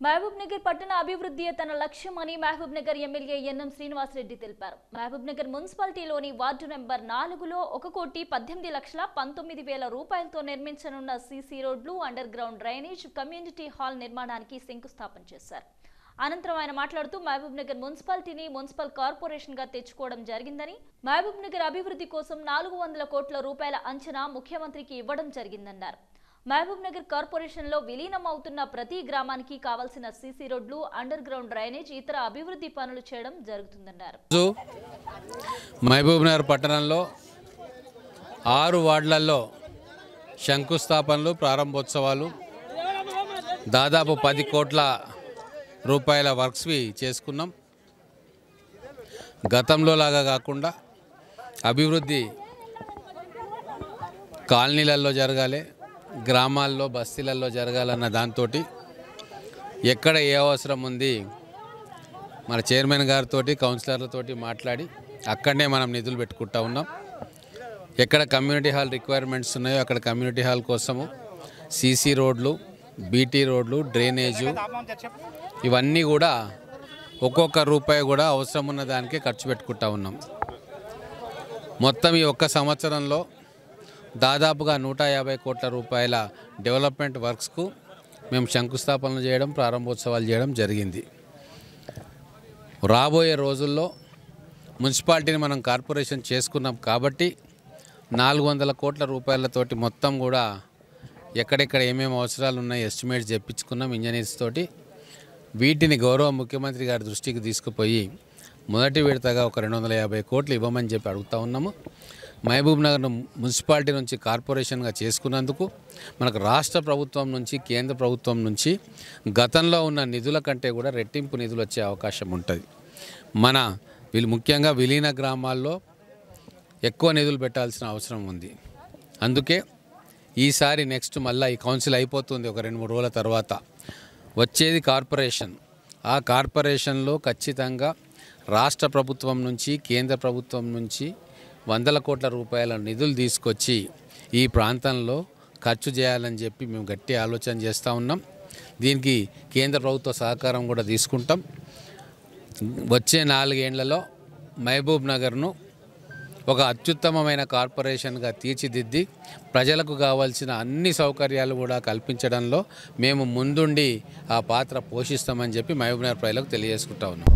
మహబూబ్నగర్ పట్టణ అభివృద్ధియే తన లక్ష్యమని మహబూబ్నగర్ ఎమ్మెల్యే ఎన్ఎం శ్రీనివాసరెడ్డి తెలిపారు. మహబూబ్నగర్ మున్సిపాలిటీలోని వార్డు నెంబర్ 4లో 1,18,19,000 రూపాయలతో నిర్మించనున్న సీసీ రోడ్లు, under ground drainage, community hall నిర్మాణానికి శంకుస్థాపన చేశారు. అనంతరం ఆయన మాట్లాడుతూ మహబూబ్నగర్ మున్సిపాలిటీని మున్సిపల్ కార్పొరేషన్ గా తెచ్చుకోవడం జరిగిందని, మహబూబ్నగర్ అభివృద్ధి కోసం 400 కోట్ల రూపాయల అంచనా ముఖ్యమంత్రికి ఇవ్వడం జరిగిందన్నారు. మహబూబ్నగర్ కార్పొరేషన్ లో విలీనం అవుతున్న ప్రతి గ్రామానికి కావాల్సిన సీసీ రోడ్లు, అండర్ గ్రౌండ్ డ్రైనేజ్, ఇతర అభివృద్ధి పనులు చేయడం జరుగుతుందన్నారు. మహబూబ్నగర్ పట్టణంలో 6 వార్డులలో శంకుస్థాపనలు, ప్రారంభోత్సవాలు, దాదాపు 10 కోట్ల రూపాయల వర్క్స్వి చేసుకున్నాం. గతంలో లాగా కాకుండా అభివృద్ధి కాలనీలలో జరగాలి, గ్రామాల్లో బస్తీలలో జరగాలన్న దాంతో ఎక్కడ ఏ అవసరం ఉంది మన చైర్మన్ గారితో, కౌన్సిలర్లతో మాట్లాడి అక్కడనే మనం నిధులు పెట్టుకుంటా ఉన్నాం. ఎక్కడ కమ్యూనిటీ హాల్ రిక్వైర్మెంట్స్ ఉన్నాయో అక్కడ కమ్యూనిటీ హాల్ కోసము సీసీ రోడ్లు, బీటీ రోడ్లు, డ్రైనేజు, ఇవన్నీ కూడా ఒక్కొక్క రూపాయి కూడా అవసరం ఉన్న దానికే ఖర్చు పెట్టుకుంటా ఉన్నాం. మొత్తం ఈ ఒక్క సంవత్సరంలో దాదాపుగా 150 కోట్ల రూపాయల డెవలప్మెంట్ వర్క్స్కు మేము శంకుస్థాపనలు చేయడం, ప్రారంభోత్సవాలు చేయడం జరిగింది. రాబోయే రోజుల్లో మున్సిపాలిటీని మనం కార్పొరేషన్ చేసుకున్నాం కాబట్టి 400 కోట్ల రూపాయలతోటి మొత్తం కూడా ఎక్కడెక్కడ ఏమేమి అవసరాలు ఉన్నాయి ఎస్టిమేట్స్ చెప్పించుకున్నాం ఇంజనీర్స్ తోటి. వీటిని గౌరవ ముఖ్యమంత్రి గారి దృష్టికి తీసుకుపోయి మొదటి విడతగా ఒక 250 కోట్లు ఇవ్వమని చెప్పి అడుగుతూ ఉన్నాము. మహబూబ్నగర్ మున్సిపాలిటీ నుంచి కార్పొరేషన్గా చేసుకున్నందుకు మనకు రాష్ట్ర ప్రభుత్వం నుంచి, కేంద్ర ప్రభుత్వం నుంచి గతంలో ఉన్న నిధుల కంటే కూడా రెట్టింపు నిధులు వచ్చే అవకాశం ఉంటుంది. ముఖ్యంగా విలీన గ్రామాల్లో ఎక్కువ నిధులు పెట్టాల్సిన అవసరం ఉంది. అందుకే ఈసారి నెక్స్ట్ మళ్ళీ ఈ కౌన్సిల్ అయిపోతుంది, ఒక 2-3 రోజుల తర్వాత వచ్చేది కార్పొరేషన్. ఆ కార్పొరేషన్లో ఖచ్చితంగా రాష్ట్ర ప్రభుత్వం నుంచి, కేంద్ర ప్రభుత్వం నుంచి 100 కోట్ల రూపాయల నిధులు తీసుకొచ్చి ఈ ప్రాంతంలో ఖర్చు చేయాలని చెప్పి మేము గట్టి ఆలోచన చేస్తూ ఉన్నాం. దీనికి కేంద్ర ప్రభుత్వ సహకారం కూడా తీసుకుంటాం. వచ్చే 4 ఏళ్లలో మహబూబ్నగర్ను ఒక అత్యుత్తమమైన కార్పొరేషన్గా తీర్చిదిద్ది ప్రజలకు కావాల్సిన అన్ని సౌకర్యాలు కూడా కల్పించడంలో మేము ముందుండి ఆ పాత్ర పోషిస్తామని చెప్పి మహబూబ్నగర్ ప్రజలకు తెలియజేసుకుంటా ఉన్నాం.